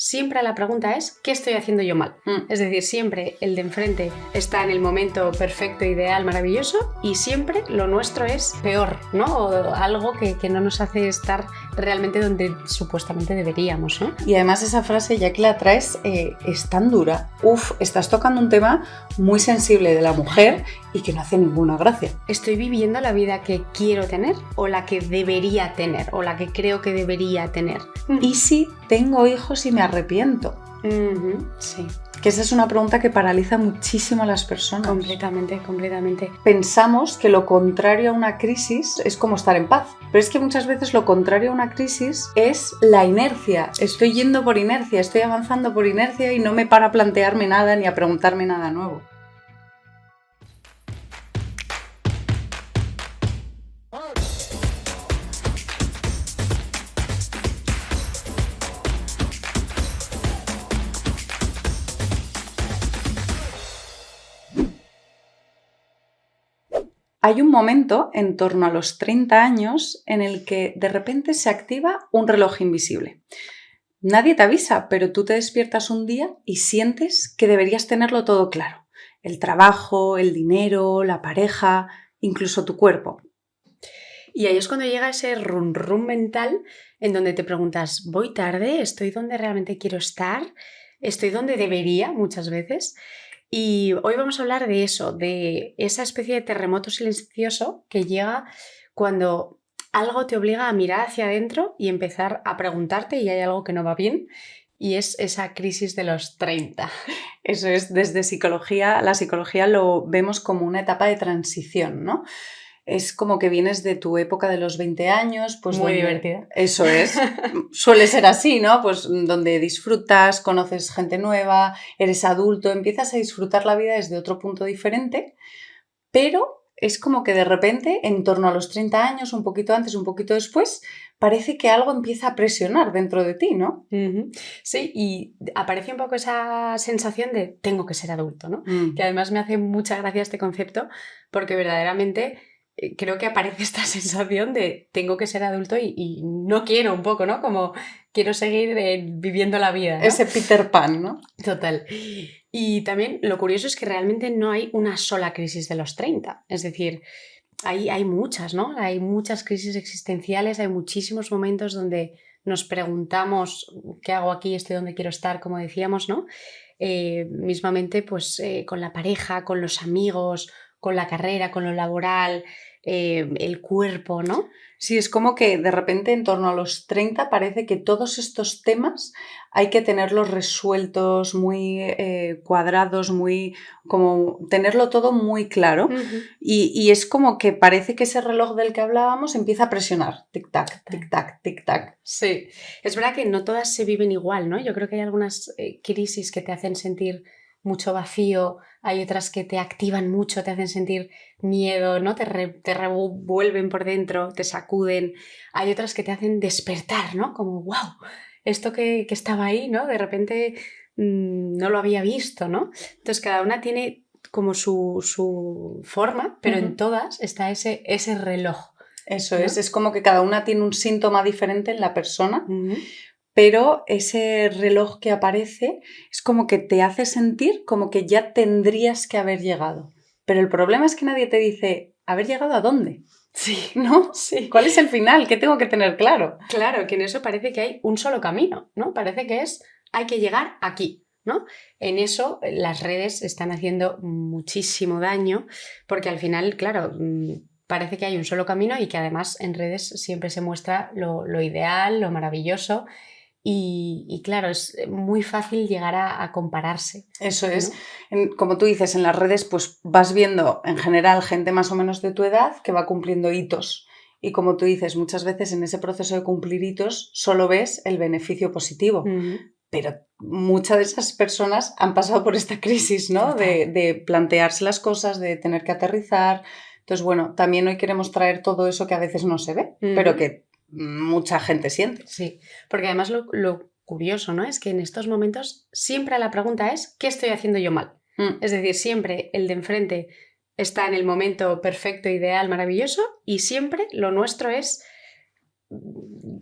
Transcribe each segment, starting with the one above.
siempre la pregunta es ¿qué estoy haciendo yo mal? Es decir, siempre el de enfrente está en el momento perfecto, ideal, maravilloso, y siempre lo nuestro es peor, ¿no? O algo que no nos hace estar realmente donde supuestamente deberíamos, ¿no? Y además esa frase, ya que la traes, es tan dura. Estás tocando un tema muy sensible de la mujer y que no hace ninguna gracia. ¿Estoy viviendo la vida que quiero tener o la que debería tener o la que creo que debería tener? ¿Y si tengo hijos y me arrepiento? Sí. Que esa es una pregunta que paraliza muchísimo a las personas. Completamente. Pensamos que lo contrario a una crisis es como estar en paz. Pero es que muchas veces lo contrario a una crisis es la inercia. Estoy yendo por inercia, estoy avanzando por inercia y no me para a plantearme nada ni a preguntarme nada nuevo. Hay un momento en torno a los 30 años en el que de repente se activa un reloj invisible. Nadie te avisa, pero tú te despiertas un día y sientes que deberías tenerlo todo claro. El trabajo, el dinero, la pareja, incluso tu cuerpo. Y ahí es cuando llega ese run mental en donde te preguntas, ¿voy tarde? ¿Estoy donde realmente quiero estar? ¿Estoy donde debería muchas veces? Y hoy vamos a hablar de eso, de esa especie de terremoto silencioso que llega cuando algo te obliga a mirar hacia adentro y empezar a preguntarte y hay algo que no va bien, y es esa crisis de los 30. Eso es, desde psicología, la psicología lo vemos como una etapa de transición, ¿no? Es como que vienes de tu época de los 20 años, pues muy divertida. Eso es, suele ser así, ¿no? Pues donde disfrutas, conoces gente nueva, eres adulto, empiezas a disfrutar la vida desde otro punto diferente, pero es como que de repente, en torno a los 30 años, un poquito antes, un poquito después, parece que algo empieza a presionar dentro de ti, ¿no? Sí, y aparece un poco esa sensación de tengo que ser adulto, ¿no? Que además me hace mucha gracia este concepto porque verdaderamente creo que aparece esta sensación de tengo que ser adulto y no quiero un poco, ¿no? Como quiero seguir viviendo la vida, ¿no? Ese Peter Pan, ¿no? Total. Y también lo curioso es que realmente no hay una sola crisis de los 30. Es decir, hay muchas, ¿no? Hay muchas crisis existenciales, hay muchísimos momentos donde nos preguntamos ¿qué hago aquí? ¿Estoy donde quiero estar? Como decíamos, ¿no? Mismamente, pues con la pareja, con los amigos, con la carrera, con lo laboral, el cuerpo, ¿no? Sí, es como que de repente en torno a los 30 parece que todos estos temas hay que tenerlos resueltos, muy cuadrados, muy como tenerlo todo muy claro. Y es como que parece que ese reloj del que hablábamos empieza a presionar. Tic-tac, tic-tac, tic-tac. Sí, es verdad que no todas se viven igual, ¿no? Yo creo que hay algunas crisis que te hacen sentir mucho vacío, hay otras que te activan mucho, te hacen sentir miedo, ¿no? Te revuelven por dentro, te sacuden. Hay otras que te hacen despertar, ¿no? Como, wow, esto que estaba ahí, ¿no? De repente no lo había visto, ¿no? Entonces cada una tiene como su forma, pero en todas está ese reloj. Eso, ¿no? es como que cada una tiene un síntoma diferente en la persona. Pero ese reloj que aparece es como que te hace sentir como que ya tendrías que haber llegado. Pero el problema es que nadie te dice, ¿haber llegado a dónde? Sí, ¿no? Sí. ¿Cuál es el final? ¿Qué tengo que tener claro? Claro, que en eso parece que hay un solo camino, ¿no? Parece que hay que llegar aquí, ¿no? En eso las redes están haciendo muchísimo daño porque al final, claro, parece que hay un solo camino y que además en redes siempre se muestra lo ideal, lo maravilloso. Y claro, es muy fácil llegar a compararse. Eso es. ¿no? Como tú dices, en las redes pues vas viendo en general gente más o menos de tu edad que va cumpliendo hitos. Y como tú dices, muchas veces en ese proceso de cumplir hitos solo ves el beneficio positivo. Pero muchas de esas personas han pasado por esta crisis, ¿no? De plantearse las cosas, de tener que aterrizar. Entonces, bueno, también hoy queremos traer todo eso que a veces no se ve, pero que mucha gente siente. Sí, porque además lo curioso, ¿no? Es que en estos momentos siempre la pregunta es ¿qué estoy haciendo yo mal? Es decir, siempre el de enfrente está en el momento perfecto, ideal, maravilloso y siempre lo nuestro es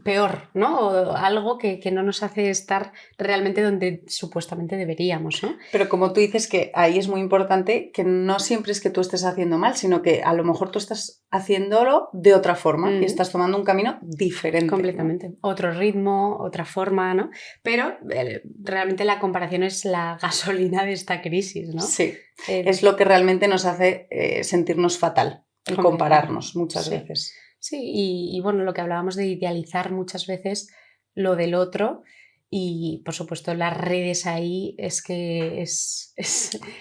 peor, ¿no? O algo que no nos hace estar realmente donde supuestamente deberíamos, ¿no? Pero como tú dices que ahí es muy importante que no siempre es que tú estés haciendo mal, sino que a lo mejor tú estás haciéndolo de otra forma y estás tomando un camino diferente. Completamente. ¿No? Otro ritmo, otra forma, ¿no? Pero realmente la comparación es la gasolina de esta crisis, ¿no? Sí, es lo que realmente nos hace sentirnos fatal, el compararnos muchas veces. Sí, y bueno, lo que hablábamos de idealizar muchas veces lo del otro y por supuesto las redes ahí es que es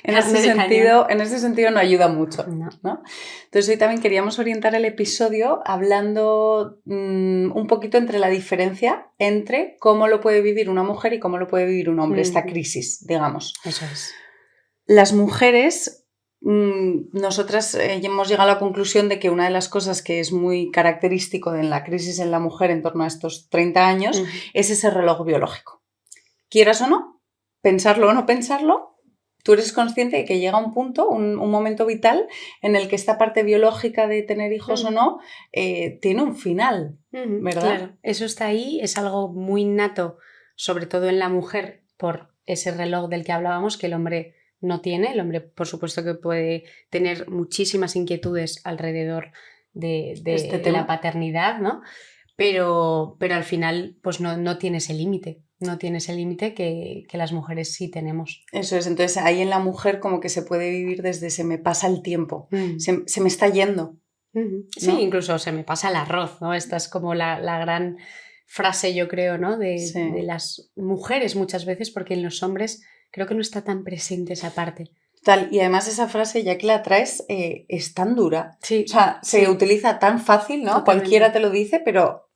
en ese sentido no ayuda mucho, no. Entonces hoy también queríamos orientar el episodio hablando un poquito entre la diferencia entre cómo lo puede vivir una mujer y cómo lo puede vivir un hombre, esta crisis, digamos. Eso es. Las mujeres... nosotras hemos llegado a la conclusión de que una de las cosas que es muy característico en la crisis en la mujer en torno a estos 30 años es ese reloj biológico. Quieras o no, pensarlo o no pensarlo, tú eres consciente de que llega un punto, un momento vital en el que esta parte biológica de tener hijos o no tiene un final, ¿verdad? Claro, eso está ahí, es algo muy innato, sobre todo en la mujer, por ese reloj del que hablábamos, que el hombre no tiene. El hombre, por supuesto, que puede tener muchísimas inquietudes alrededor de la paternidad, ¿no? Pero al final, pues no tiene ese límite. No tiene ese límite que las mujeres sí tenemos. Eso es, entonces ahí en la mujer como que se puede vivir desde se me pasa el tiempo, se me está yendo. Sí, ¿no? Incluso se me pasa el arroz, ¿no? Esta es como la gran frase, yo creo, ¿no? De las mujeres muchas veces, porque en los hombres creo que no está tan presente esa parte. Tal, y además esa frase, ya que la traes, es tan dura. Sí, o sea, se utiliza tan fácil, ¿no? Totalmente. Cualquiera te lo dice, pero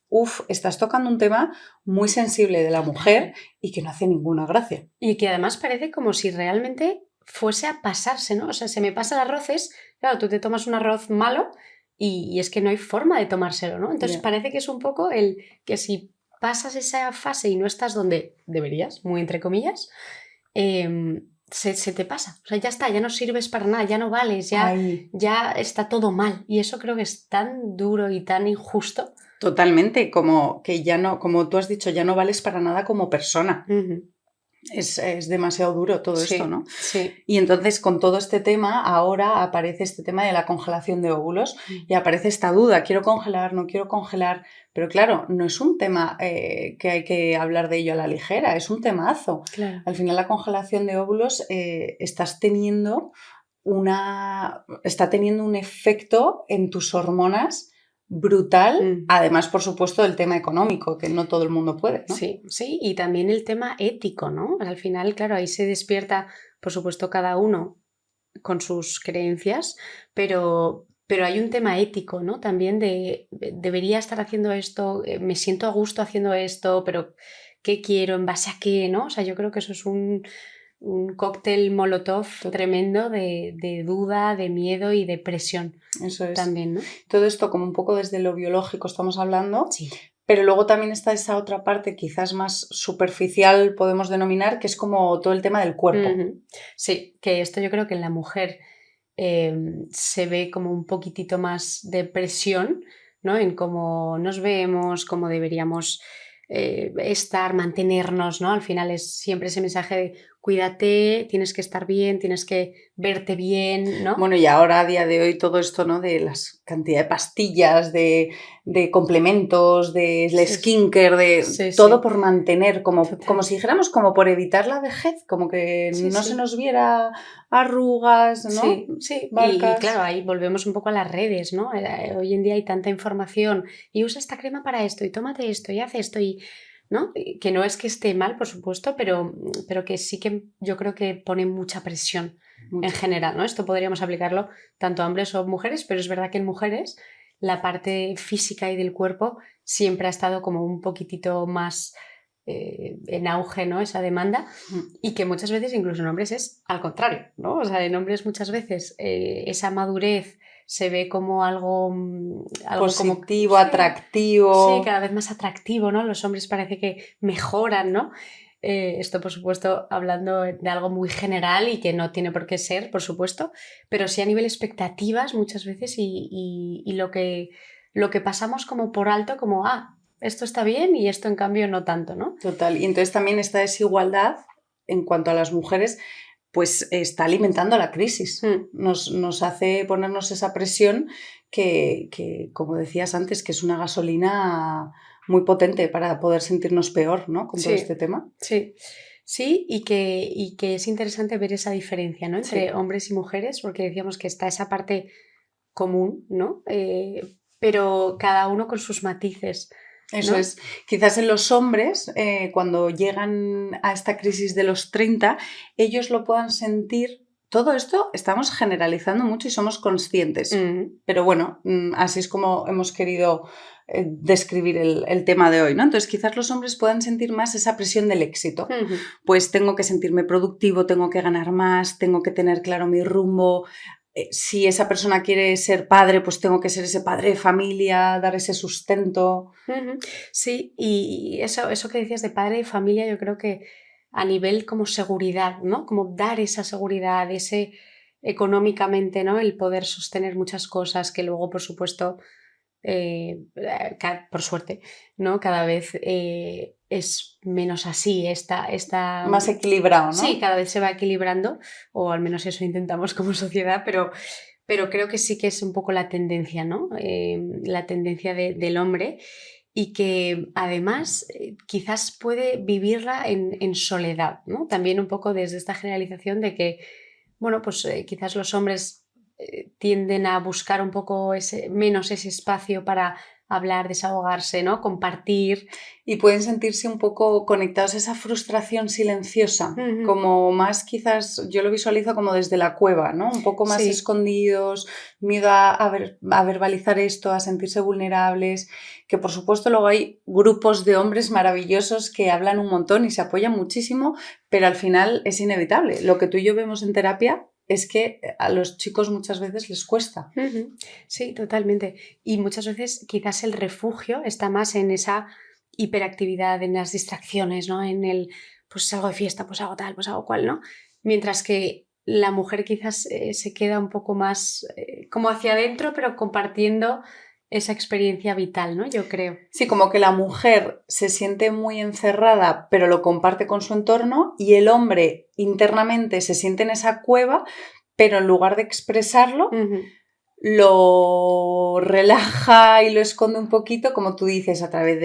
estás tocando un tema muy sensible de la mujer y que no hace ninguna gracia. Y que además parece como si realmente fuese a pasarse, ¿no? O sea, se me pasa el arroz, claro, tú te tomas un arroz malo y es que no hay forma de tomárselo, ¿no? Entonces parece que es un poco el que si pasas esa fase y no estás donde deberías, muy entre comillas, se te pasa. O sea, ya está, ya no sirves para nada, ya no vales, ya está todo mal. Y eso creo que es tan duro y tan injusto. Totalmente, como que ya no, como tú has dicho, ya no vales para nada como persona. Es demasiado duro todo esto, ¿no? Sí. Y entonces con todo este tema ahora aparece este tema de la congelación de óvulos y aparece esta duda, quiero congelar, no quiero congelar, pero claro, no es un tema que hay que hablar de ello a la ligera, es un temazo. Claro. Al final la congelación de óvulos está teniendo un efecto en tus hormonas brutal, además por supuesto del tema económico, que no todo el mundo puede, ¿no? Sí, y también el tema ético, ¿no? Al final, claro, ahí se despierta, por supuesto, cada uno con sus creencias, pero hay un tema ético, ¿no? También debería estar haciendo esto, me siento a gusto haciendo esto, pero ¿qué quiero? ¿En base a qué? ¿No? O sea, yo creo que eso es un cóctel molotov tremendo de duda, de miedo y de presión. Eso es. También, ¿no? Todo esto como un poco desde lo biológico estamos hablando. Sí. Pero luego también está esa otra parte quizás más superficial, podemos denominar, que es como todo el tema del cuerpo. Sí, que esto yo creo que en la mujer se ve como un poquitito más de presión, ¿no? En cómo nos vemos, cómo deberíamos estar, mantenernos, ¿no? Al final es siempre ese mensaje de cuídate, tienes que estar bien, tienes que verte bien, ¿no? Bueno, y ahora a día de hoy todo esto, ¿no? De la cantidad de pastillas, de complementos, de skincare, de todo por mantener, como si dijéramos, como por evitar la vejez, como que no se nos viera arrugas, ¿no? Sí. Y claro, ahí volvemos un poco a las redes, ¿no? Hoy en día hay tanta información y usa esta crema para esto y tómate esto y haz esto y... ¿no? Que no es que esté mal, por supuesto, pero que sí que yo creo que pone mucha presión en general, ¿no? Esto podríamos aplicarlo tanto a hombres o mujeres, pero es verdad que en mujeres la parte física y del cuerpo siempre ha estado como un poquitito más en auge, ¿no? Esa demanda y que muchas veces incluso en hombres es al contrario, ¿no? O sea, en hombres muchas veces esa madurez se ve como algo positivo, atractivo. Sí, cada vez más atractivo, ¿no? Los hombres parece que mejoran, ¿no? Esto, por supuesto, hablando de algo muy general y que no tiene por qué ser, por supuesto, pero sí a nivel expectativas muchas veces y lo que pasamos como por alto, como, esto está bien y esto en cambio no tanto, ¿no? Total. Y entonces también esta desigualdad en cuanto a las mujeres, pues está alimentando la crisis. Nos hace ponernos esa presión que, como decías antes, que es una gasolina muy potente para poder sentirnos peor, ¿no? Con todo este tema. Sí. Sí, y que es interesante ver esa diferencia, ¿no? Entre hombres y mujeres, porque decíamos que está esa parte común, ¿no? Pero cada uno con sus matices. Eso es. Quizás en los hombres, cuando llegan a esta crisis de los 30, ellos lo puedan sentir. Todo esto estamos generalizando mucho y somos conscientes. Pero bueno, así es como hemos querido describir el tema de hoy, ¿no? Entonces quizás los hombres puedan sentir más esa presión del éxito. Pues tengo que sentirme productivo, tengo que ganar más, tengo que tener claro mi rumbo. Si esa persona quiere ser padre, pues tengo que ser ese padre de familia, dar ese sustento. Sí, y eso que decías de padre de familia, yo creo que a nivel como seguridad, ¿no? Como dar esa seguridad, ese económicamente, ¿no? El poder sostener muchas cosas que luego, por supuesto, por suerte, ¿no? Cada vez es menos así. Más equilibrado, ¿no? Sí, cada vez se va equilibrando, o al menos eso intentamos como sociedad, pero creo que sí que es un poco la tendencia, ¿no? La tendencia del hombre y que además quizás puede vivirla en soledad, ¿no? También un poco desde esta generalización de que, bueno, pues quizás los hombres tienden a buscar un poco menos ese espacio para hablar, desahogarse, ¿no? Compartir. Y pueden sentirse un poco conectados a esa frustración silenciosa, como más quizás, yo lo visualizo como desde la cueva, ¿no? Un poco más escondidos, miedo a verbalizar esto, a sentirse vulnerables, que por supuesto luego hay grupos de hombres maravillosos que hablan un montón y se apoyan muchísimo, pero al final es inevitable. Lo que tú y yo vemos en terapia es que a los chicos muchas veces les cuesta. Sí, totalmente. Y muchas veces quizás el refugio está más en esa hiperactividad, en las distracciones, ¿no? En el, pues salgo de fiesta, pues hago tal, pues hago cual, ¿no? Mientras que la mujer quizás se queda un poco más como hacia adentro, pero compartiendo esa experiencia vital, ¿no? Yo creo. Sí, como que la mujer se siente muy encerrada, pero lo comparte con su entorno, y el hombre internamente se siente en esa cueva, pero en lugar de expresarlo, lo relaja y lo esconde un poquito, como tú dices, a través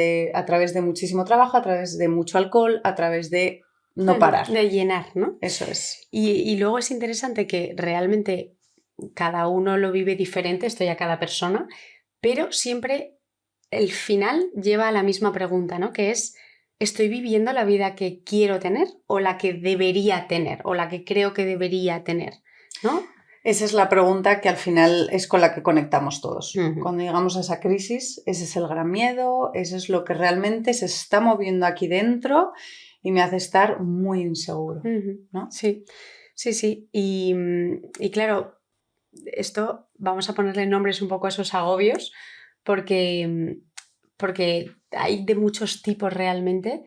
de muchísimo trabajo, a través de mucho alcohol, a través de no parar. De llenar, ¿no? Eso es. Y luego es interesante que realmente cada uno lo vive diferente, esto ya cada persona, pero siempre el final lleva a la misma pregunta, ¿no? Que es, ¿estoy viviendo la vida que quiero tener o la que debería tener o la que creo que debería tener? ¿No? Esa es la pregunta que al final es con la que conectamos todos. Cuando llegamos a esa crisis, ese es el gran miedo, eso es lo que realmente se está moviendo aquí dentro y me hace estar muy inseguro, ¿no? Sí, sí, sí. Y claro, esto vamos a ponerle nombres un poco a esos agobios porque hay de muchos tipos realmente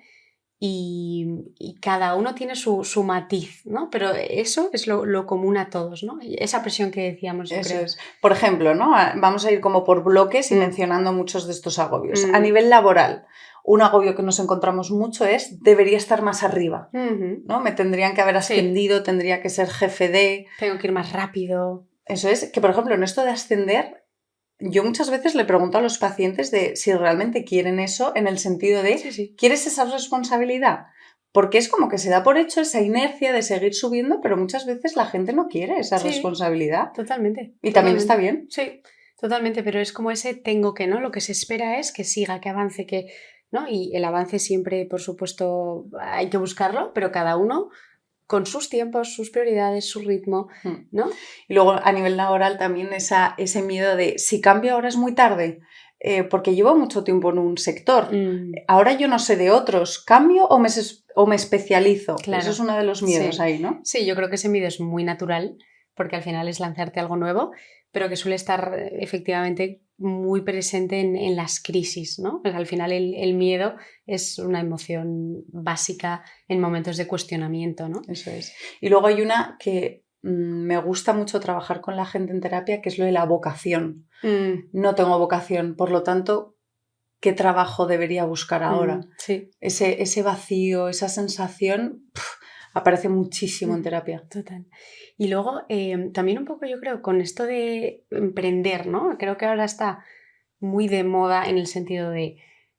y cada uno tiene su matiz, ¿no? Pero eso es lo común a todos, ¿no? Esa presión que decíamos, yo Eso creo. es. Por ejemplo, ¿no? Vamos a ir como por bloques y mencionando muchos de estos agobios. A nivel laboral, un agobio que nos encontramos mucho es debería estar más arriba, ¿no? Me tendrían que haber ascendido, tendría que ser jefe de... Tengo que ir más rápido. Eso es, que por ejemplo, en esto de ascender, yo muchas veces le pregunto a los pacientes de si realmente quieren eso, en el sentido de, ¿quieres esa responsabilidad? Porque es como que se da por hecho esa inercia de seguir subiendo, pero muchas veces la gente no quiere esa responsabilidad. Totalmente. Y también está bien. Sí, totalmente, pero es como ese tengo que, ¿no? Lo que se espera es que siga, que avance, que, ¿no? Y el avance siempre, por supuesto, hay que buscarlo, pero cada uno con sus tiempos, sus prioridades, su ritmo, ¿no? Y luego a nivel laboral también ese miedo de si cambio ahora es muy tarde, porque llevo mucho tiempo en un sector. Ahora yo no sé de otros, ¿cambio o me especializo? Claro. Eso es uno de los miedos ahí, ¿no? Sí, yo creo que ese miedo es muy natural porque al final es lanzarte algo nuevo, pero que suele estar efectivamente muy presente en las crisis, ¿no? Pues al final el miedo es una emoción básica en momentos de cuestionamiento, ¿no? Eso es. Y luego hay una que me gusta mucho trabajar con la gente en terapia, que es lo de la vocación. No tengo vocación, por lo tanto, qué trabajo debería buscar ahora. Sí. Ese vacío, esa sensación, aparece muchísimo en terapia. Total. Y luego también un poco yo creo con esto de emprender, ¿no? Creo que ahora está muy de moda en el sentido de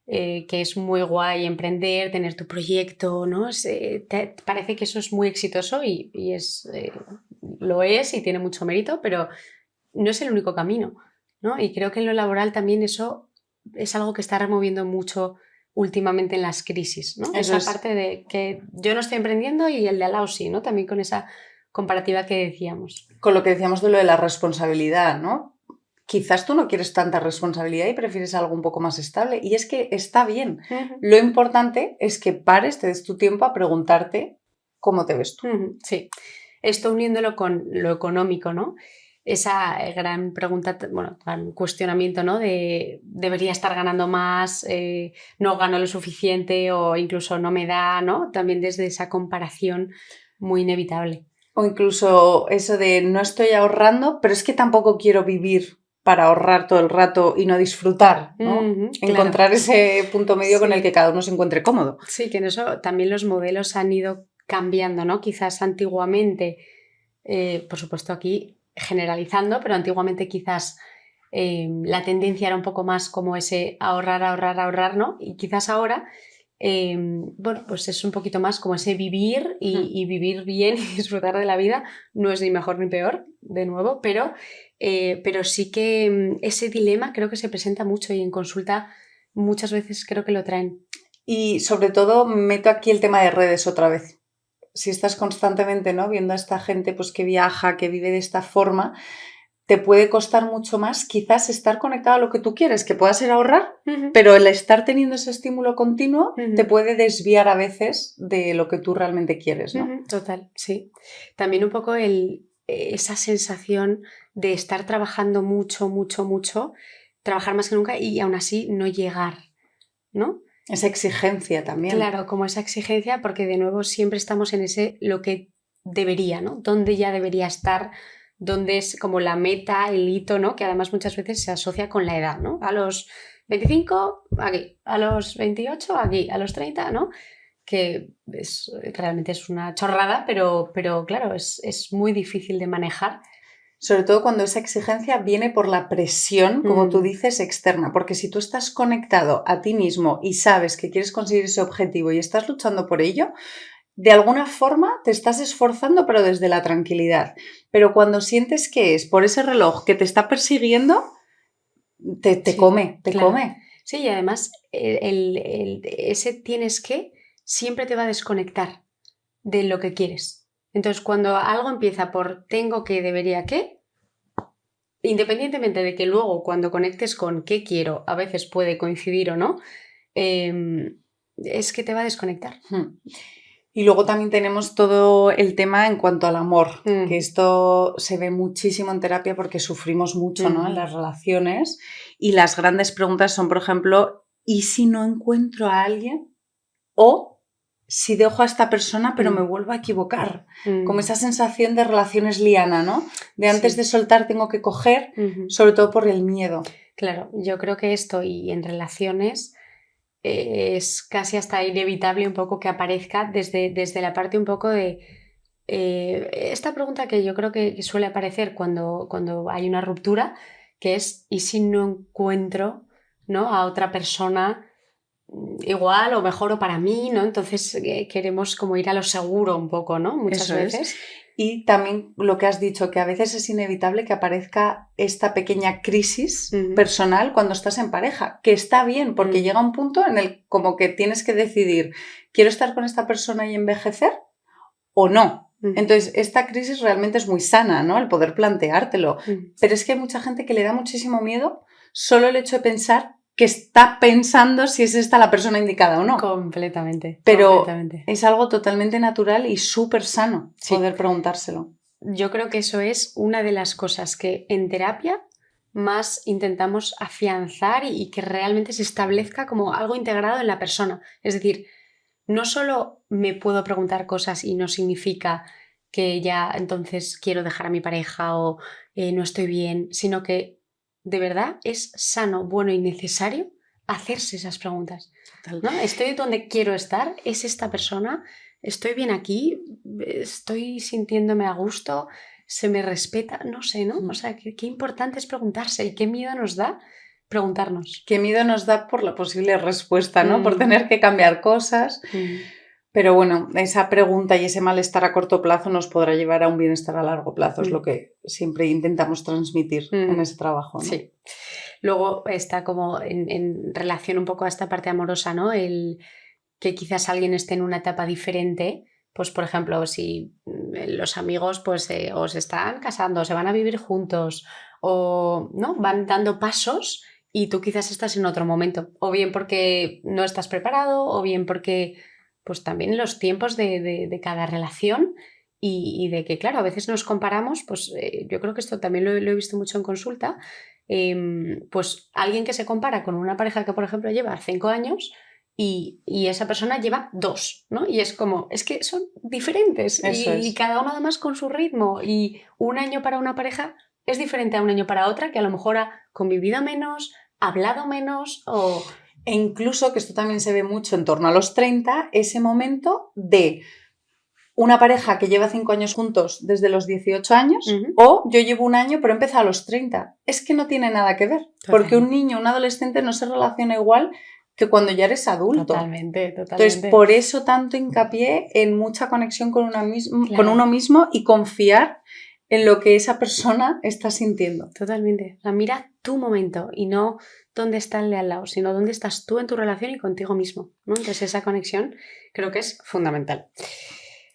que es muy guay emprender, tener tu proyecto, ¿no? Parece que eso es muy exitoso y lo es y tiene mucho mérito, pero no es el único camino, ¿no? Y creo que en lo laboral también eso es algo que está removiendo mucho últimamente en las crisis, ¿no? Eso Esa es. parte de que yo no estoy emprendiendo y el de al lado sí, ¿no? También con esa comparativa que decíamos. Con lo que decíamos de lo de la responsabilidad, ¿no? Quizás tú no quieres tanta responsabilidad y prefieres algo un poco más estable. Y es que está bien. Lo importante es que pares, te des tu tiempo a preguntarte cómo te ves tú. Sí. Esto uniéndolo con lo económico, ¿no? Esa gran pregunta, bueno, gran cuestionamiento, ¿no? De debería estar ganando más, no gano lo suficiente o incluso no me da, ¿no? También desde esa comparación muy inevitable. O incluso eso de no estoy ahorrando, pero es que tampoco quiero vivir para ahorrar todo el rato y no disfrutar, ¿no? Encontrar claro. ese punto medio con el que cada uno se encuentre cómodo. Sí, que en eso también los modelos han ido cambiando, ¿no? Quizás antiguamente, por supuesto aquí generalizando, pero antiguamente quizás la tendencia era un poco más como ese ahorrar, ahorrar, ahorrar, ¿no? Y quizás ahora, bueno, pues es un poquito más como ese vivir y vivir bien y disfrutar de la vida. No es ni mejor ni peor, de nuevo, pero sí que ese dilema creo que se presenta mucho y en consulta muchas veces creo que lo traen. Y sobre todo meto aquí el tema de redes otra vez. Si estás constantemente, ¿no?, viendo a esta gente pues que viaja, que vive de esta forma, te puede costar mucho más quizás estar conectado a lo que tú quieres, que pueda ser ahorrar, pero el estar teniendo ese estímulo continuo te puede desviar a veces de lo que tú realmente quieres, ¿no? Total, sí. También un poco esa sensación de estar trabajando mucho, mucho, mucho, trabajar más que nunca y aún así no llegar, ¿no? Esa exigencia también. Claro, como esa exigencia, porque de nuevo siempre estamos en ese lo que debería, ¿no? Dónde ya debería estar, dónde es como la meta, el hito, ¿no? Que además muchas veces se asocia con la edad, ¿no? A los 25, aquí, a los 28, aquí, a los 30, ¿no? Que realmente es una chorrada, pero claro, es muy difícil de manejar. Sobre todo cuando esa exigencia viene por la presión, como tú dices, externa. Porque si tú estás conectado a ti mismo y sabes que quieres conseguir ese objetivo y estás luchando por ello, de alguna forma te estás esforzando, pero desde la tranquilidad. Pero cuando sientes que es por ese reloj que te está persiguiendo, te come. Sí, y además ese tienes que siempre te va a desconectar de lo que quieres. Entonces, cuando algo empieza por tengo que, debería que, independientemente de que luego cuando conectes con qué quiero, a veces puede coincidir o no, es que te va a desconectar. Y luego también tenemos todo el tema en cuanto al amor, que esto se ve muchísimo en terapia porque sufrimos mucho, ¿no?, en las relaciones. Y las grandes preguntas son, por ejemplo, ¿y si no encuentro a alguien? O si dejo a esta persona pero me vuelvo a equivocar. Como esa sensación de relaciones liana, ¿no? De antes de soltar tengo que coger, sobre todo por el miedo. Claro, yo creo que esto y en relaciones es casi hasta inevitable un poco que aparezca desde la parte un poco de esta pregunta que yo creo que suele aparecer cuando hay una ruptura, que es ¿y si no encuentro, ¿no?, a otra persona igual o mejor o para mí, ¿no? Entonces queremos como ir a lo seguro un poco, ¿no? Muchas Eso veces. Es. Y también lo que has dicho, que a veces es inevitable que aparezca esta pequeña crisis personal cuando estás en pareja, que está bien, porque llega un punto en el como que tienes que decidir, ¿quiero estar con esta persona y envejecer o no? Entonces, esta crisis realmente es muy sana, ¿no?, el poder planteártelo. Pero es que hay mucha gente que le da muchísimo miedo solo el hecho de pensar que está pensando si es esta la persona indicada o no. Completamente. Pero es algo totalmente natural y súper sano poder preguntárselo. Yo creo que eso es una de las cosas que en terapia más intentamos afianzar y que realmente se establezca como algo integrado en la persona. Es decir, no solo me puedo preguntar cosas y no significa que ya entonces quiero dejar a mi pareja o no estoy bien, sino que de verdad es sano, bueno y necesario hacerse esas preguntas, Total. ¿no? ¿Estoy donde quiero estar? ¿Es esta persona? ¿Estoy bien aquí? ¿Estoy sintiéndome a gusto? ¿Se me respeta? No sé, ¿no? O sea, qué importante es preguntarse y qué miedo nos da preguntarnos. Qué miedo nos da por la posible respuesta, ¿no? Por tener que cambiar cosas. Pero bueno, esa pregunta y ese malestar a corto plazo nos podrá llevar a un bienestar a largo plazo. Es lo que siempre intentamos transmitir en ese trabajo, ¿no? Sí. Luego está como en relación un poco a esta parte amorosa, ¿no? El que quizás alguien esté en una etapa diferente. Pues, por ejemplo, si los amigos pues o se están casando, se van a vivir juntos o ¿no? Van dando pasos y tú quizás estás en otro momento. O bien porque no estás preparado o bien porque pues también los tiempos de cada relación y de que, claro, a veces nos comparamos, pues yo creo que esto también lo he visto mucho en consulta, pues alguien que se compara con una pareja que, por ejemplo, lleva 5 años y esa persona lleva 2, ¿no? Y es como, es que son diferentes y cada uno además con su ritmo y un año para una pareja es diferente a un año para otra que a lo mejor ha convivido menos, hablado menos o... E incluso, que esto también se ve mucho en torno a los 30, ese momento de una pareja que lleva 5 años juntos desde los 18 años o yo llevo un año pero he empezado a los 30. Es que no tiene nada que ver. Porque un niño, un adolescente no se relaciona igual que cuando ya eres adulto. Totalmente. Entonces, por eso tanto hincapié en mucha conexión con uno mismo y confiar en lo que esa persona está sintiendo. Totalmente. O sea, mira tu momento y no dónde está el de al lado, sino dónde estás tú en tu relación y contigo mismo, ¿no? Entonces esa conexión creo que es fundamental.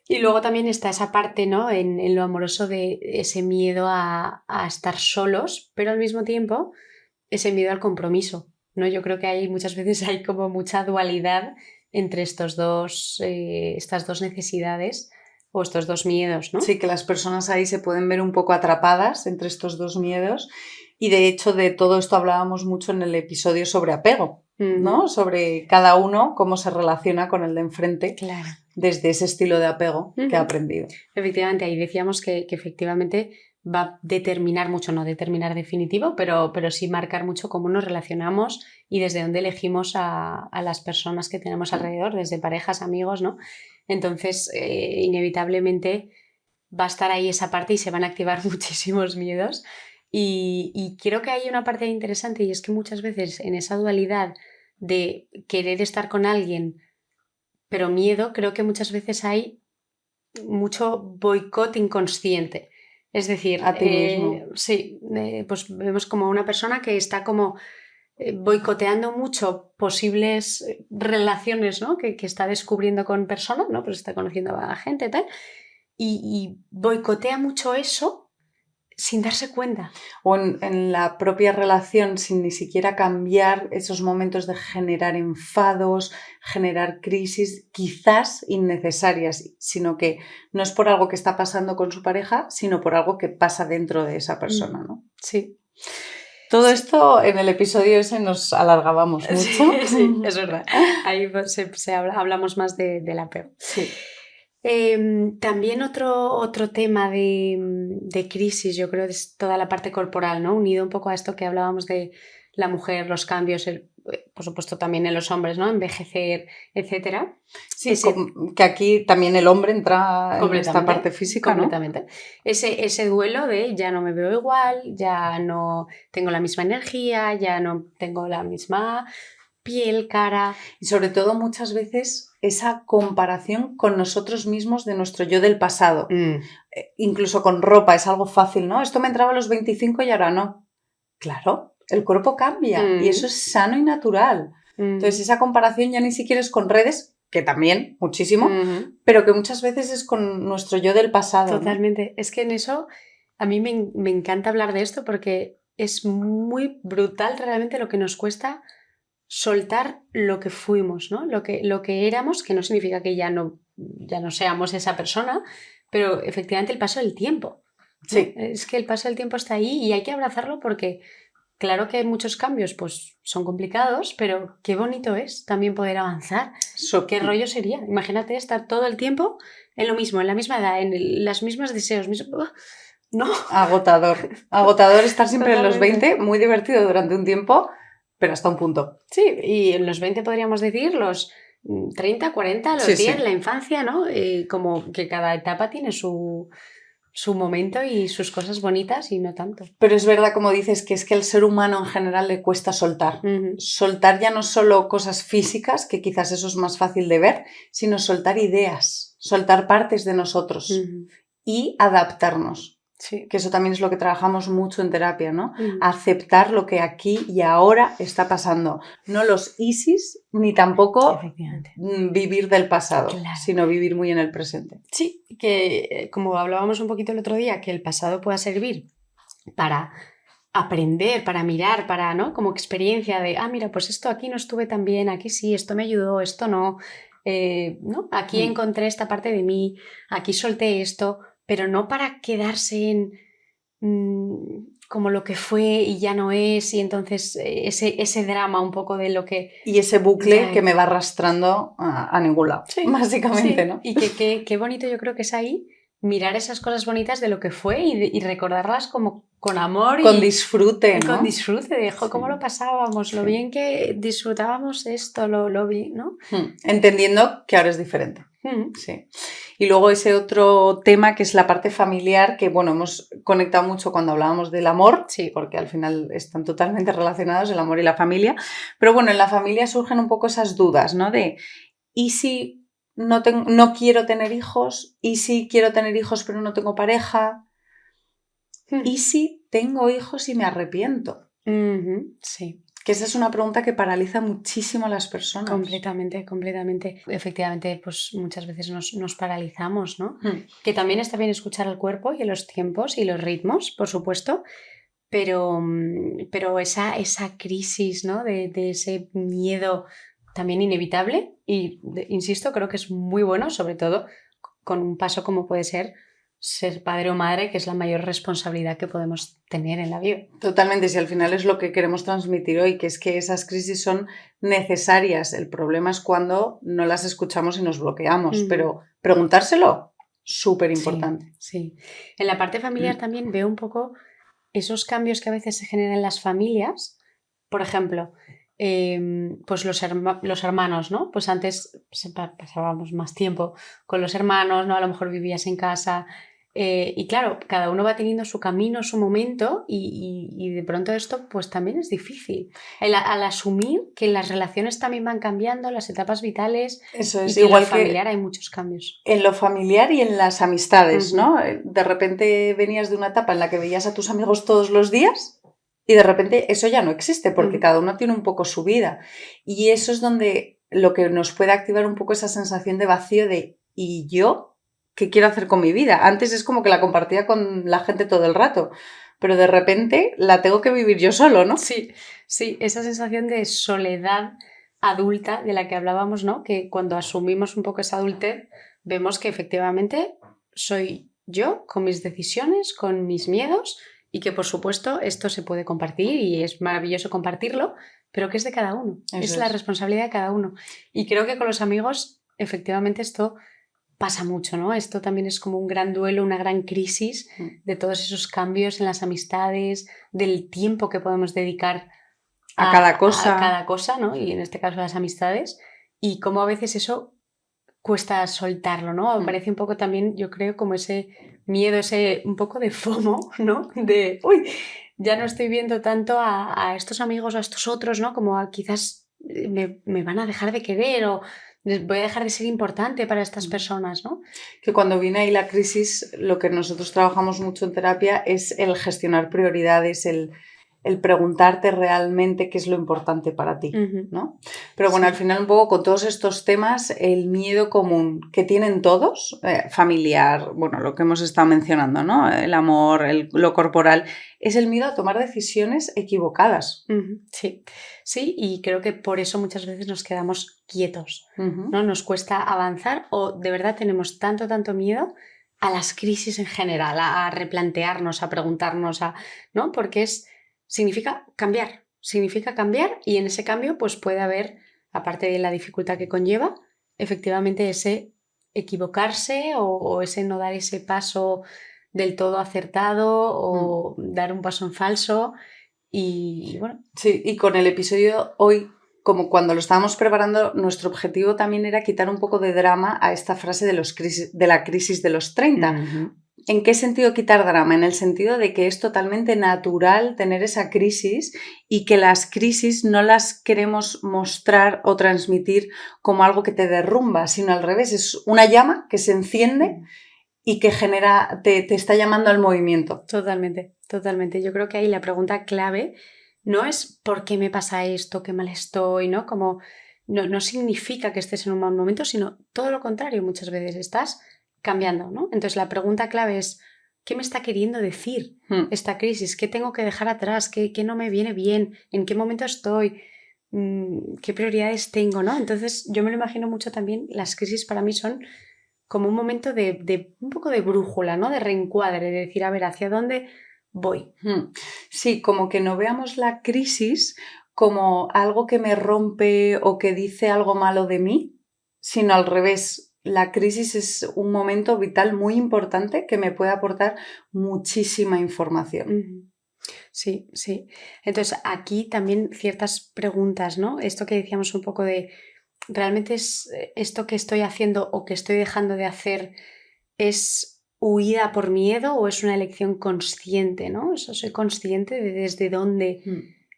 Y luego también está esa parte, ¿no? En lo amoroso de ese miedo a estar solos, pero al mismo tiempo ese miedo al compromiso, ¿no? Yo creo que muchas veces hay como mucha dualidad entre estas dos necesidades o estos dos miedos, ¿no? Sí, que las personas ahí se pueden ver un poco atrapadas entre estos dos miedos y de hecho de todo esto hablábamos mucho en el episodio sobre apego, ¿no? Sobre cada uno, cómo se relaciona con el de enfrente. Claro. Desde ese estilo de apego que ha aprendido. Efectivamente, ahí decíamos que efectivamente va a determinar mucho, no determinar definitivo, pero sí marcar mucho cómo nos relacionamos y desde dónde elegimos a las personas que tenemos alrededor, desde parejas, amigos, ¿no? Entonces, inevitablemente va a estar ahí esa parte y se van a activar muchísimos miedos. Y creo que hay una parte interesante y es que muchas veces en esa dualidad de querer estar con alguien pero miedo, creo que muchas veces hay mucho boicot inconsciente. Es decir, a ti mismo. Sí, pues vemos como una persona que está como boicoteando mucho posibles relaciones, ¿no? que está descubriendo con personas, ¿no? Pues está conociendo a gente y tal, y boicotea mucho eso sin darse cuenta. O en la propia relación sin ni siquiera cambiar esos momentos de generar enfados, generar crisis quizás innecesarias, sino que no es por algo que está pasando con su pareja, sino por algo que pasa dentro de esa persona, ¿no? Sí. Todo esto en el episodio ese nos alargábamos mucho. Sí, es verdad. Ahí hablamos más del apego. Sí. También otro tema de crisis, yo creo, es toda la parte corporal, ¿no? Unido un poco a esto que hablábamos de la mujer, los cambios, por supuesto también en los hombres, ¿no? Envejecer, etcétera. Sí, que aquí también el hombre entra en esta parte física, completamente. ¿No? Ese duelo de ya no me veo igual, ya no tengo la misma energía, ya no tengo la misma piel, cara. Y sobre todo muchas veces esa comparación con nosotros mismos de nuestro yo del pasado. Incluso con ropa es algo fácil, ¿no? Esto me entraba a los 25 y ahora no. Claro, el cuerpo cambia y eso es sano y natural. Entonces esa comparación ya ni siquiera es con redes, que también, muchísimo, pero que muchas veces es con nuestro yo del pasado. Totalmente. ¿No? Es que en eso a mí me encanta hablar de esto porque es muy brutal realmente lo que nos cuesta soltar lo que fuimos, ¿no? Lo que éramos, que no significa que ya no seamos esa persona, pero efectivamente el paso del tiempo, ¿no? Sí. Es que el paso del tiempo está ahí y hay que abrazarlo porque claro que muchos cambios pues son complicados, pero qué bonito es también poder avanzar. ¿Qué rollo sería? Imagínate estar todo el tiempo en lo mismo, en la misma edad, en los mismos deseos, ¿no? Agotador. Agotador estar siempre en los 20, muy divertido durante un tiempo, pero hasta un punto. Sí, y en los 20 podríamos decir, los 30, 40, los 10, la infancia, ¿no? Como que cada etapa tiene su momento y sus cosas bonitas y no tanto. Pero es verdad, como dices, que es que al ser humano en general le cuesta soltar. Soltar ya no solo cosas físicas, que quizás eso es más fácil de ver, sino soltar ideas, soltar partes de nosotros y adaptarnos. Sí. Que eso también es lo que trabajamos mucho en terapia, ¿no? Aceptar lo que aquí y ahora está pasando. No los ISIS, ni tampoco vivir del pasado, sino vivir muy en el presente. Sí, que como hablábamos un poquito el otro día, que el pasado pueda servir para aprender, para mirar, para, ¿no? Como experiencia de, mira, pues esto aquí no estuve tan bien, aquí sí, esto me ayudó, esto no, ¿no? Aquí encontré esta parte de mí, aquí solté esto, pero no para quedarse en como lo que fue y ya no es, y entonces ese drama un poco de lo que... Y ese bucle que me va arrastrando a ningún lado, básicamente, ¿no? Y qué bonito yo creo que es ahí mirar esas cosas bonitas de lo que fue y recordarlas como con amor con disfrute, ¿no? Con disfrute, de cómo lo pasábamos, lo bien que disfrutábamos esto, lo bien, ¿no? Entendiendo que ahora es diferente. Sí. Y luego ese otro tema que es la parte familiar, que bueno, hemos conectado mucho cuando hablábamos del amor, porque al final están totalmente relacionados el amor y la familia, pero bueno, en la familia surgen un poco esas dudas, ¿no? De, ¿y si no quiero tener hijos? ¿Y si quiero tener hijos pero no tengo pareja? ¿Y si tengo hijos y me arrepiento? Sí. Que esa es una pregunta que paraliza muchísimo a las personas. Completamente. Efectivamente, pues muchas veces nos paralizamos, ¿no? Que también está bien escuchar al cuerpo y los tiempos y los ritmos, por supuesto, pero esa crisis, ¿no? De ese miedo también inevitable y, insisto, creo que es muy bueno, sobre todo con un paso como puede ser padre o madre, que es la mayor responsabilidad que podemos tener en la vida. Totalmente, si al final es lo que queremos transmitir hoy, que es que esas crisis son necesarias. El problema es cuando no las escuchamos y nos bloqueamos, pero preguntárselo, súper importante. Sí. En la parte familiar también veo un poco esos cambios que a veces se generan en las familias. Por ejemplo, pues los hermanos, ¿no? Pues antes pasábamos más tiempo con los hermanos, ¿no? A lo mejor vivías en casa. Y claro, cada uno va teniendo su camino, su momento, y de pronto esto pues también es difícil. Al asumir que las relaciones también van cambiando, las etapas vitales, eso es, y que igual en lo familiar hay muchos cambios. En lo familiar y en las amistades, ¿no? De repente venías de una etapa en la que veías a tus amigos todos los días y de repente eso ya no existe porque cada uno tiene un poco su vida. Y eso es donde lo que nos puede activar un poco esa sensación de vacío de ¿y yo? ¿Qué quiero hacer con mi vida? Antes es como que la compartía con la gente todo el rato, pero de repente la tengo que vivir yo solo, ¿no? Sí, esa sensación de soledad adulta de la que hablábamos, ¿no? Que cuando asumimos un poco esa adultez, vemos que efectivamente soy yo con mis decisiones, con mis miedos y que por supuesto esto se puede compartir y es maravilloso compartirlo, pero que es de cada uno, es la responsabilidad de cada uno. Y creo que con los amigos efectivamente esto pasa mucho, ¿no? Esto también es como un gran duelo, una gran crisis de todos esos cambios en las amistades, del tiempo que podemos dedicar a cada cosa, ¿no? Y en este caso las amistades, y cómo a veces eso cuesta soltarlo, ¿no? Parece un poco también, yo creo, como ese miedo, ese un poco de FOMO, ¿no? De, uy, ya no estoy viendo tanto a estos amigos o a estos otros, ¿no? Como quizás me van a dejar de querer o voy a dejar de ser importante para estas personas, ¿no? Que cuando viene ahí la crisis, lo que nosotros trabajamos mucho en terapia es el gestionar prioridades, el preguntarte realmente qué es lo importante para ti, ¿no? Pero bueno, al final un poco con todos estos temas, el miedo común que tienen todos, familiar, bueno, lo que hemos estado mencionando, ¿no? El amor, lo corporal, es el miedo a tomar decisiones equivocadas. Sí, y creo que por eso muchas veces nos quedamos quietos, ¿no? Nos cuesta avanzar o de verdad tenemos tanto miedo a las crisis en general, a replantearnos, a preguntarnos, ¿no? Porque significa cambiar y en ese cambio pues puede haber, aparte de la dificultad que conlleva, efectivamente ese equivocarse o ese no dar ese paso del todo acertado o dar un paso en falso. Y bueno. Sí, y con el episodio hoy, como cuando lo estábamos preparando, nuestro objetivo también era quitar un poco de drama a esta frase de la crisis de los 30. ¿En qué sentido quitar drama? En el sentido de que es totalmente natural tener esa crisis y que las crisis no las queremos mostrar o transmitir como algo que te derrumba, sino al revés, es una llama que se enciende y que genera, te está llamando al movimiento. Totalmente, totalmente. Yo creo que ahí la pregunta clave no es ¿por qué me pasa esto? ¿Qué mal estoy? ¿No? Como no significa que estés en un mal momento, sino todo lo contrario. Muchas veces estás cambiando, ¿no? Entonces la pregunta clave es ¿qué me está queriendo decir esta crisis? ¿Qué tengo que dejar atrás? ¿Qué no me viene bien? ¿En qué momento estoy? ¿Qué prioridades tengo? ¿No? Entonces yo me lo imagino mucho también. Las crisis para mí son como un momento de un poco de brújula, ¿no? De reencuadre, de decir, a ver, ¿hacia dónde voy? Sí, como que no veamos la crisis como algo que me rompe o que dice algo malo de mí, sino al revés. La crisis es un momento vital muy importante que me puede aportar muchísima información. Sí, sí. Entonces, aquí también ciertas preguntas, ¿no? Esto que decíamos un poco de, ¿realmente es esto que estoy haciendo o que estoy dejando de hacer es huida por miedo o es una elección consciente, ¿no? Eso, soy consciente de desde dónde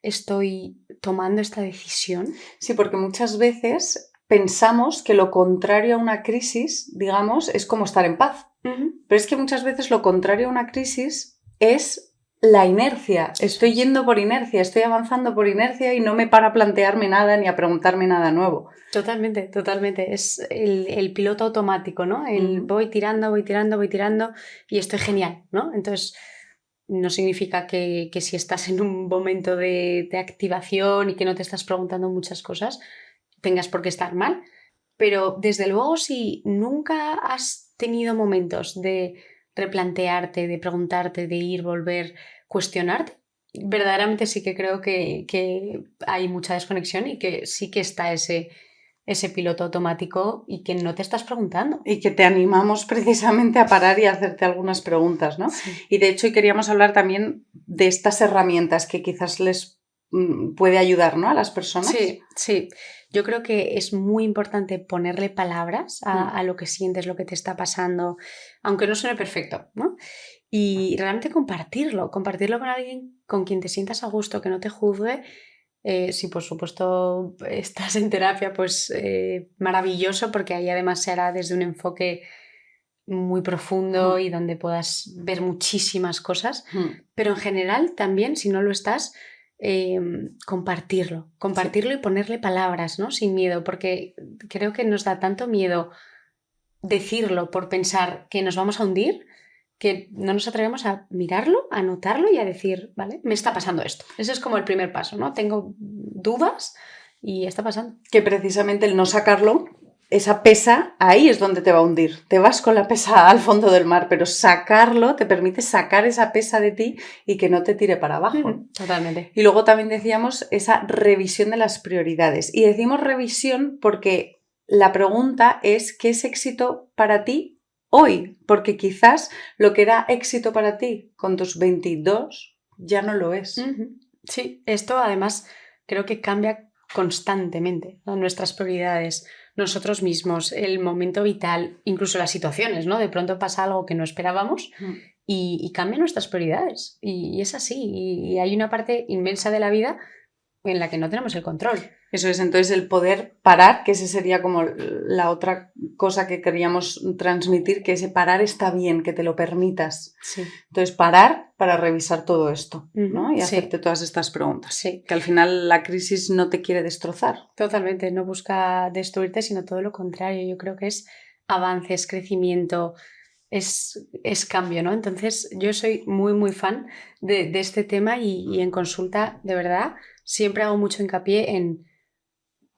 estoy tomando esta decisión. Sí, porque muchas veces pensamos que lo contrario a una crisis, digamos, es como estar en paz. Pero es que muchas veces lo contrario a una crisis es la inercia. Estoy yendo por inercia, estoy avanzando por inercia y no me para a plantearme nada ni a preguntarme nada nuevo. Totalmente, totalmente. Es el piloto automático, ¿no? El voy tirando y estoy genial, ¿no? Entonces, no significa que si estás en un momento de activación y que no te estás preguntando muchas cosas, tengas por qué estar mal. Pero desde luego, si nunca has tenido momentos de replantearte, de preguntarte, de ir, volver, cuestionarte, verdaderamente sí que creo que hay mucha desconexión y que sí que está ese piloto automático y que no te estás preguntando. Y que te animamos precisamente a parar y a hacerte algunas preguntas, ¿no? Sí. Y de hecho hoy queríamos hablar también de estas herramientas que quizás les puede ayudar, ¿no? A las personas. Sí, sí. Yo creo que es muy importante ponerle palabras a lo que sientes, lo que te está pasando, aunque no suene perfecto, ¿no? Y realmente compartirlo con alguien con quien te sientas a gusto, que no te juzgue. Si por supuesto estás en terapia, pues maravilloso, porque ahí además se hará desde un enfoque muy profundo y donde puedas ver muchísimas cosas. Pero en general también, si no lo estás, compartirlo y ponerle palabras, ¿no? Sin miedo, porque creo que nos da tanto miedo decirlo por pensar que nos vamos a hundir, que no nos atrevemos a mirarlo, a notarlo y a decir, vale, me está pasando esto. Ese es como el primer paso, ¿no? Tengo dudas y está pasando. Que precisamente el no sacarlo, esa pesa, ahí es donde te va a hundir. Te vas con la pesa al fondo del mar, pero sacarlo te permite sacar esa pesa de ti y que no te tire para abajo. Totalmente. Y luego también decíamos esa revisión de las prioridades. Y decimos revisión porque la pregunta es ¿qué es éxito para ti hoy? Porque quizás lo que era éxito para ti con tus 22 ya no lo es. Sí, esto además creo que cambia constantemente, ¿no? Nuestras prioridades, nosotros mismos, el momento vital, incluso las situaciones, ¿no? De pronto pasa algo que no esperábamos y cambia nuestras prioridades. Y es así. Y hay una parte inmensa de la vida en la que no tenemos el control. Eso es, entonces el poder parar, que ese sería como la otra cosa que queríamos transmitir, que ese parar está bien, que te lo permitas. Sí. Entonces parar para revisar todo esto, ¿no? Y hacerte todas estas preguntas. Sí. Que al final la crisis no te quiere destrozar. Totalmente, no busca destruirte, sino todo lo contrario. Yo creo que es avance, es crecimiento, es cambio, ¿no? Entonces yo soy muy, muy fan de este tema y en consulta, de verdad, siempre hago mucho hincapié en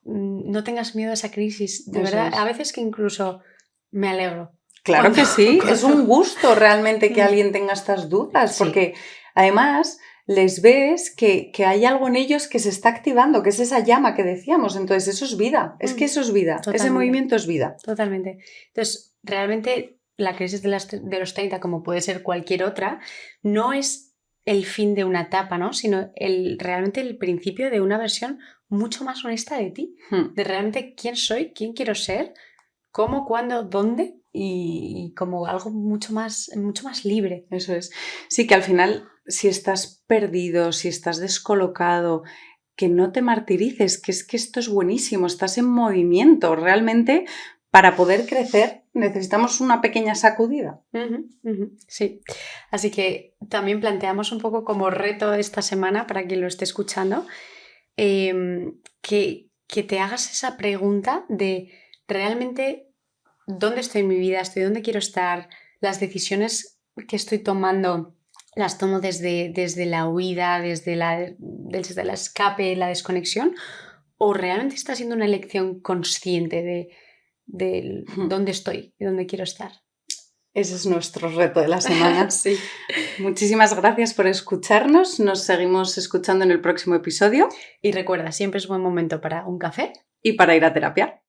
no tengas miedo a esa crisis, de verdad, a veces que incluso me alegro. Claro que sí, es un gusto realmente que alguien tenga estas dudas, porque además les ves que hay algo en ellos que se está activando, que es esa llama que decíamos, entonces eso es vida, es que eso es vida, totalmente. Ese movimiento es vida. Totalmente. Entonces, realmente la crisis de los 30, como puede ser cualquier otra, no es el fin de una etapa, ¿no? Sino realmente el principio de una versión mucho más honesta de ti, de realmente quién soy, quién quiero ser, cómo, cuándo, dónde y como algo mucho más libre. Eso es. Sí, que al final, si estás perdido, si estás descolocado, que no te martirices, que es que esto es buenísimo, estás en movimiento. Realmente, para poder crecer, necesitamos una pequeña sacudida. Sí. Así que también planteamos un poco como reto esta semana, para quien lo esté escuchando, que te hagas esa pregunta de realmente dónde estoy en mi vida, dónde quiero estar, las decisiones que estoy tomando las tomo desde la huida, desde el escape, la desconexión, o realmente está siendo una elección consciente de dónde estoy y dónde quiero estar. Ese es nuestro reto de la semana. Sí. Muchísimas gracias por escucharnos. Nos seguimos escuchando en el próximo episodio. Y recuerda, siempre es buen momento para un café y para ir a terapia.